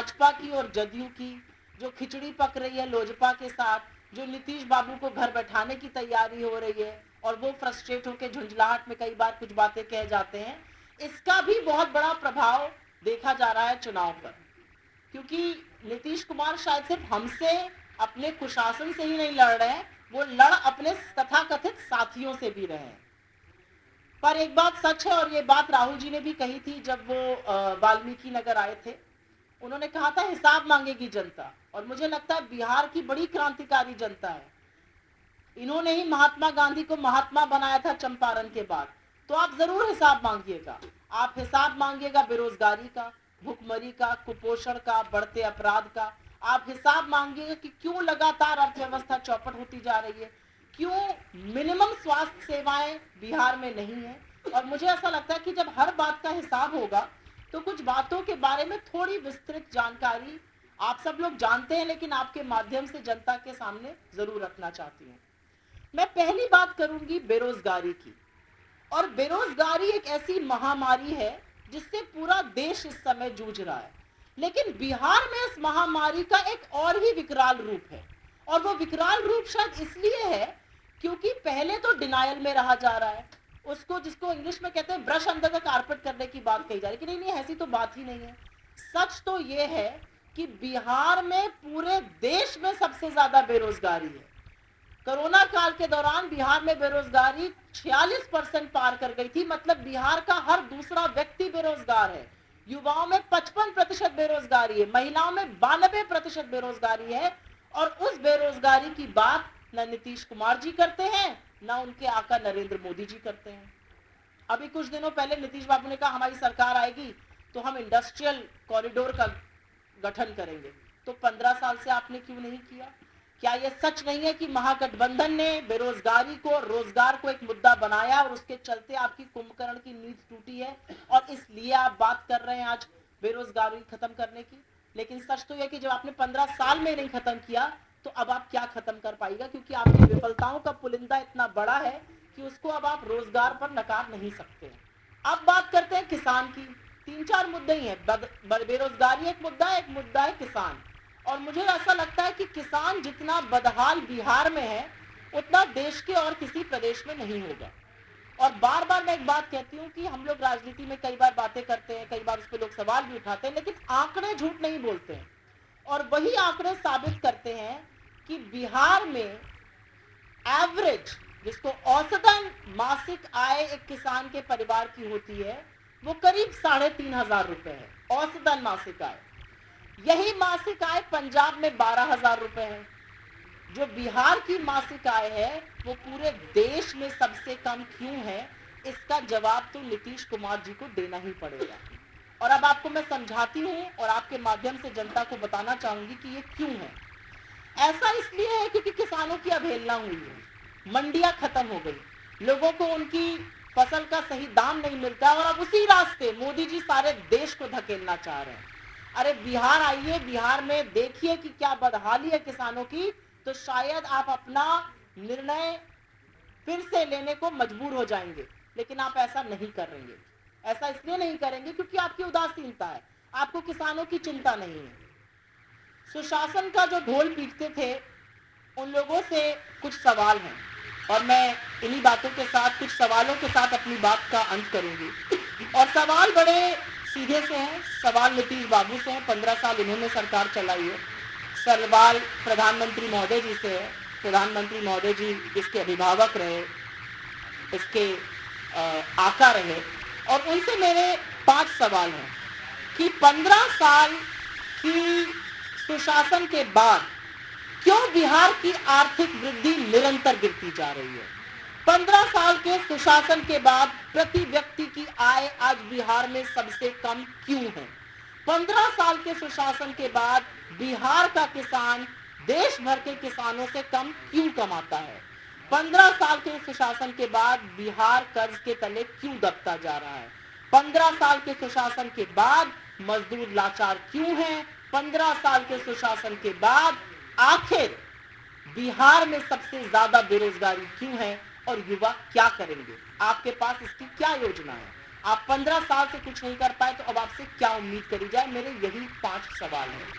भाजपा की और जदयू की जो खिचड़ी पक रही है लोजपा के साथ, जो नीतीश बाबू को घर बैठाने की तैयारी हो रही है और वो फ्रस्ट्रेट होकर झुंझलाहट में कई बार कुछ बातें कह जाते हैं, इसका भी बहुत बड़ा प्रभाव देखा जा रहा है चुनाव पर। क्योंकि नीतीश कुमार शायद सिर्फ हमसे अपने कुशासन से ही नहीं लड़ रहे हैं, वो लड़ अपने तथाकथित साथियों से भी रहे हैं। पर एक बात सच है, और ये बात राहुल जी ने भी कही थी जब वो वाल्मीकि नगर आए थे। उन्होंने कहा था हिसाब मांगेगी जनता, और मुझे लगता है बिहार की बड़ी क्रांतिकारी जनता है। इन्होंने ही महात्मा गांधी को महात्मा बनाया था चंपारण के बाद, तो आप जरूर हिसाब मांगिएगा। आप हिसाब मांगिएगा बेरोजगारी का, भुखमरी का, कुपोषण का, बढ़ते अपराध का। आप हिसाब मांगिएगा कि क्यों लगातार अर्थव्यवस्था चौपट होती जा रही है, क्यों मिनिमम स्वास्थ्य सेवाएं बिहार में नहीं है। और मुझे ऐसा लगता है कि जब हर बात का हिसाब होगा तो कुछ बातों के बारे में थोड़ी विस्तृत जानकारी आप सब लोग जानते हैं, लेकिन आपके माध्यम से जनता के सामने जरूर रखना चाहती हूँ। मैं पहली बात करूंगी बेरोजगारी की। और बेरोजगारी एक ऐसी महामारी है जिससे पूरा देश इस समय जूझ रहा है, लेकिन बिहार में इस महामारी का एक और ही विकराल रूप है। और वो विकराल रूप शायद इसलिए है क्योंकि पहले तो डिनायल में रहा जा रहा है, उसको जिसको इंग्लिश में कहते हैं ब्रश अंडर द कारपेट करने की बात कही जा रही है कि नहीं ऐसी तो बात ही नहीं है। सच तो ये है कि बिहार में पूरे देश में सबसे ज्यादा बेरोजगारी है। कोरोना काल के दौरान बिहार में बेरोजगारी 46% पार कर गई थी, मतलब बिहार का हर दूसरा व्यक्ति बेरोजगार है। युवाओं में 55% बेरोजगारी है, महिलाओं में 92% बेरोजगारी है। और उस बेरोजगारी की बात न नीतीश कुमार जी करते हैं, न उनके आका नरेंद्र मोदी जी करते हैं। अभी कुछ दिनों पहले नीतीश बाबू ने कहा हमारी सरकार आएगी तो हम इंडस्ट्रियल कॉरिडोर का गठन करेंगे। तो 15 साल से आपने क्यों नहीं किया? क्या यह सच नहीं है कि महागठबंधन ने बेरोजगारी को, रोजगार को एक मुद्दा बनाया और उसके चलते आपकी कुंभकर्ण की नींद टूटी है और इसलिए आप बात कर रहे हैं आज बेरोजगारी खत्म करने की? लेकिन सच तो यह कि जब आपने 15 साल में नहीं खत्म किया तो अब आप क्या खत्म कर पाएगा, क्योंकि आपकी विफलताओं का पुलिंदा इतना बड़ा है कि उसको अब आप रोजगार पर नकार नहीं सकते। अब बात करते हैं किसान की। 3-4 मुद्दे ही हैं। बेरोजगारी एक मुद्दा है किसान। और मुझे ऐसा लगता है कि किसान जितना बदहाल बिहार में है उतना देश के और किसी प्रदेश में नहीं होगा। और बार बार मैं एक बात कहती हूँ कि हम लोग राजनीति में कई बार बातें करते हैं, कई बार उस पर लोग सवाल भी उठाते हैं, लेकिन आंकड़े झूठ नहीं बोलते हैं। और वही आंकड़े साबित करते हैं कि बिहार में एवरेज, जिसको औसतन मासिक आय एक किसान के परिवार की होती है, वो करीब 3,500 रुपए है औसतन मासिक आय। यही मासिक आय पंजाब में 12,000 रुपए है। जो बिहार की मासिक आय है वो पूरे देश में सबसे कम क्यों है, इसका जवाब तो नीतीश कुमार जी को देना ही पड़ेगा। और अब आपको मैं समझाती हूं और आपके माध्यम से जनता को बताना चाहूंगी कि ये क्यों है। ऐसा इसलिए है क्योंकि किसानों की अवहेलना हुई है, मंडियां खत्म हो गई, लोगों को उनकी फसल का सही दाम नहीं मिलता और अब उसी रास्ते मोदी जी सारे देश को धकेलना चाह रहे हैं। अरे बिहार आइए, बिहार में देखिए कि क्या बदहाली है किसानों की, तो शायद आप अपना निर्णय फिर से लेने को मजबूर हो जाएंगे। लेकिन आप ऐसा नहीं करेंगे। ऐसा इसलिए नहीं करेंगे क्योंकि आपकी उदासीनता है, आपको किसानों की चिंता नहीं है। सुशासन का जो ढोल पीटते थे उन लोगों से कुछ सवाल हैं और मैं इन्हीं बातों के साथ, कुछ सवालों के साथ अपनी बात का अंत करूंगी। और सवाल बड़े सीधे से हैं। सवाल नीतीश बाबू से है, 15 साल इन्होंने सरकार चलाई है। सवाल प्रधानमंत्री महोदय जी से है। प्रधानमंत्री महोदय जी इसके अभिभावक रहे, इसके आका रहे। और उनसे मेरे 5 सवाल हैं कि 15 साल की सुशासन के बाद क्यों बिहार की आर्थिक वृद्धि निरंतर गिरती जा रही है? 15 साल के सुशासन के बाद प्रति व्यक्ति की आय आज बिहार में सबसे कम क्यों है? 15 साल के सुशासन के बाद बिहार का किसान देश भर के किसानों से कम क्यों कमाता है? 15 साल के सुशासन के बाद बिहार कर्ज के तले क्यों दबता जा रहा है? 15 साल के सुशासन के बाद मजदूर लाचार क्यों हैं? 15 साल के सुशासन के बाद आखिर बिहार में सबसे ज्यादा बेरोजगारी क्यों है और युवा क्या करेंगे? आपके पास इसकी क्या योजना है? आप 15 साल से कुछ नहीं कर पाए तो अब आपसे क्या उम्मीद करी जाए। मेरे यही 5 सवाल हैं।